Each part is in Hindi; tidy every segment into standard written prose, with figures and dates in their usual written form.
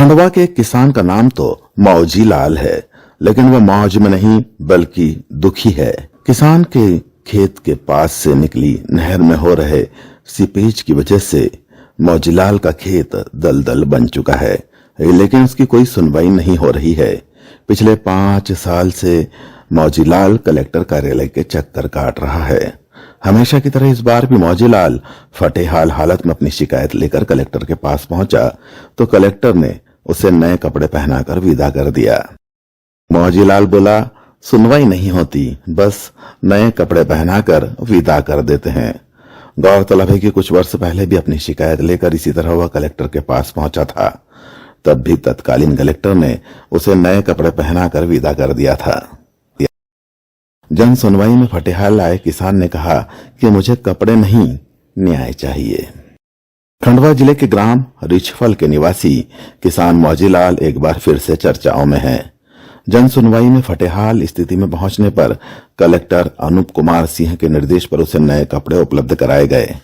खंडवा के एक किसान का नाम तो मौजी लाल है, लेकिन वह मौज में नहीं बल्कि दुखी है। किसान के खेत के पास से निकली नहर में हो रहे सीपेज की वजह से मौजीलाल का खेत दलदल बन चुका है, लेकिन उसकी कोई सुनवाई नहीं हो रही है। पिछले 5 साल से मौजीलाल कलेक्टर कार्यालय के चक्कर काट रहा है। हमेशा की तरह इस बार भी मौजीलाल फटेहाल हालत में अपनी शिकायत लेकर कलेक्टर के पास पहुंचा तो कलेक्टर ने उसे नए कपड़े पहनाकर विदा कर दिया। मौजीलाल बोला, सुनवाई नहीं होती, बस नए कपड़े पहनाकर विदा कर देते हैं। गौरतलब है कि कुछ वर्ष पहले भी अपनी शिकायत लेकर इसी तरह वह कलेक्टर के पास पहुंचा था। तब भी तत्कालीन कलेक्टर ने उसे नए कपड़े पहनाकर विदा कर दिया था। जन सुनवाई में फटेहाल आए किसान ने कहा कि मुझे कपड़े नहीं, न्याय चाहिए। खंडवा जिले के ग्राम रिछफल के निवासी किसान मौजीलाल एक बार फिर से चर्चाओं में है। जन सुनवाई में फटेहाल स्थिति में पहुंचने पर कलेक्टर अनूप कुमार सिंह के निर्देश पर उसे नए कपड़े उपलब्ध कराए गए।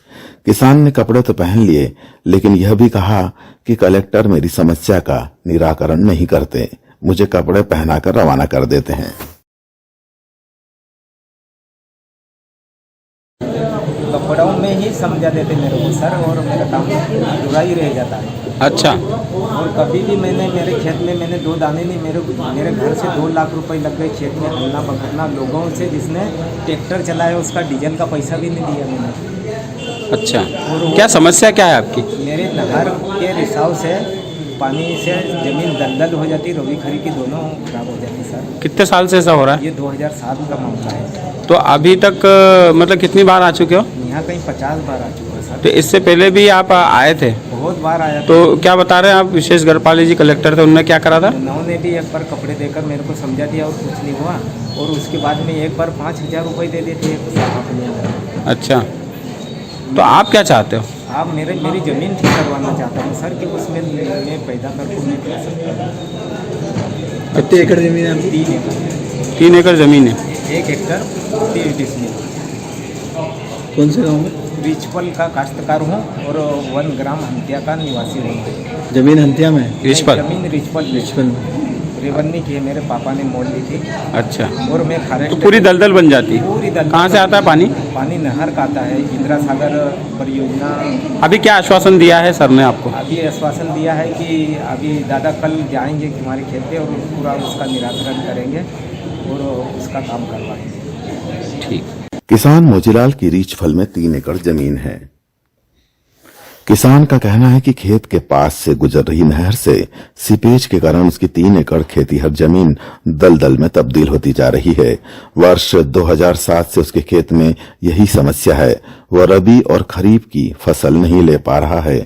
किसान ने कपड़े तो पहन लिए, लेकिन यह भी कहा कि कलेक्टर मेरी समस्या का निराकरण नहीं करते, मुझे कपड़े पहनाकर रवाना कर देते हैं। कपड़ों में ही समझा देते मेरे को सर, और मेरा काम अधूरा ही रह जाता है। अच्छा। और कभी भी मेरे खेत में मैंने 2 दाने नहीं, मेरे घर से 2 लाख रुपए लग गए खेत में हलना पकड़ना। लोगों से जिसने ट्रैक्टर चलाया उसका डीजल का पैसा भी नहीं दिया मैंने। अच्छा, क्या समस्या क्या है आपकी? मेरे नहर के रिसाव से पानी से जमीन दलदल हो जाती, रबी खरी की दोनों खराब हो जाती सर। कितने साल से ऐसा हो रहा है? ये 2007 का मामला है। तो अभी तक मतलब कितनी बार आ चुके हो? यहाँ कहीं 50 बार आ चुका है सर। तो इससे पहले भी आप आए थे? बहुत बार आया। तो क्या बता रहे हैं आप? विशेष गढ़पाली जी कलेक्टर थे, उन्होंने क्या करा था? उन्होंने भी एक बार कपड़े देकर मेरे को समझा दिया और कुछ नहीं हुआ, और उसके बाद में एक बार 5000 रुपये दे देते हैं। अच्छा, तो आप क्या चाहते हो? आप मेरी ज़मीन ठीक करवाना चाहता हूँ सर, कि उसमें मैं पैदा कर नहीं कर सकता। कितने एकड़ ज़मीन है आपकी? 3 एकड़। 3 एकड़ ज़मीन है। 1 हेक्टर 30 डिसमिल। कौन से गांव में? रिछफल का काश्तकार हूँ और 1 ग्राम हंतिया का निवासी हूँ। जमीन हंतिया में? रिछफल? जमीन रिछफल में रेवन्नी की है, मेरे पापा ने मोल ली थी। अच्छा। और मैं खारे तो पूरी दलदल बन जाती? पूरी दलदल। कहाँ से आता है पानी? पानी नहर का आता है, इंदिरा सागर परियोजना। अभी क्या आश्वासन दिया है सर ने आपको? अभी आश्वासन दिया है कि अभी दादा कल जाएंगे तुम्हारे खेत पे और पूरा उसका निराकरण करेंगे और उसका काम करवाएंगे। ठीक। किसान मौजीलाल की रीछफल में 3 एकड़ जमीन है। किसान का कहना है कि खेत के पास से गुजर रही नहर से सीपेज के कारण उसकी 3 एकड़ खेतीहर जमीन दलदल में तब्दील होती जा रही है। वर्ष 2007 से उसके खेत में यही समस्या है। वह रबी और खरीफ की फसल नहीं ले पा रहा है।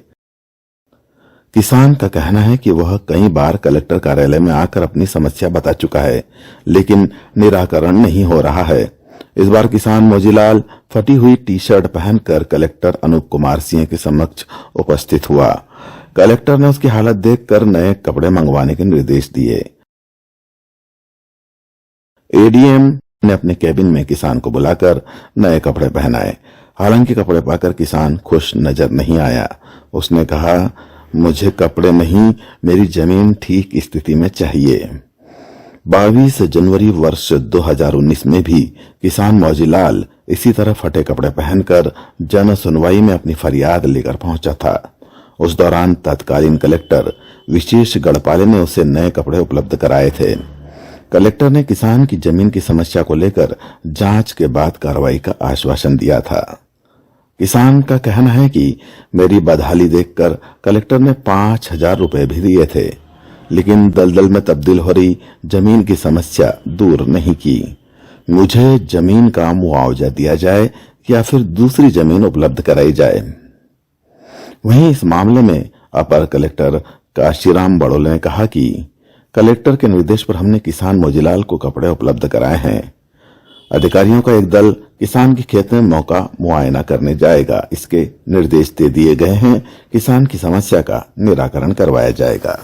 किसान का कहना है कि वह कई बार कलेक्टर कार्यालय में आकर अपनी समस्या बता चुका है, लेकिन निराकरण नहीं हो रहा है। इस बार किसान मौजीलाल फटी हुई टी-शर्ट पहनकर कलेक्टर अनूप कुमार सिंह के समक्ष उपस्थित हुआ। कलेक्टर ने उसकी हालत देखकर नए कपड़े मंगवाने के निर्देश दिए। एडीएम ने अपने कैबिन में किसान को बुलाकर नए कपड़े पहनाए। हालांकि कपड़े पाकर किसान खुश नजर नहीं आया। उसने कहा, मुझे कपड़े नहीं, मेरी जमीन ठीक स्थिति में चाहिए। 22 जनवरी वर्ष 2019 में भी किसान मौजीलाल इसी तरह फटे कपड़े पहनकर जन सुनवाई में अपनी फरियाद लेकर पहुंचा था। उस दौरान तत्कालीन कलेक्टर विशेष गढ़पाले ने उसे नए कपड़े उपलब्ध कराए थे। कलेक्टर ने किसान की जमीन की समस्या को लेकर जांच के बाद कार्रवाई का आश्वासन दिया था। किसान का कहना है कि मेरी बदहाली देखकर कलेक्टर ने 5000 रुपए भी दिए थे, लेकिन दलदल में तब्दील हो रही जमीन की समस्या दूर नहीं की। मुझे जमीन का मुआवजा दिया जाए या फिर दूसरी जमीन उपलब्ध कराई जाए। वहीं इस मामले में अपर कलेक्टर काशीराम बड़ोले ने कहा कि कलेक्टर के निर्देश पर हमने किसान मौजीलाल को कपड़े उपलब्ध कराए हैं। अधिकारियों का एक दल किसान के खेत में मौका मुआयना करने जाएगा। इसके निर्देश दे दिए गए हैं। किसान की समस्या का निराकरण करवाया जाएगा।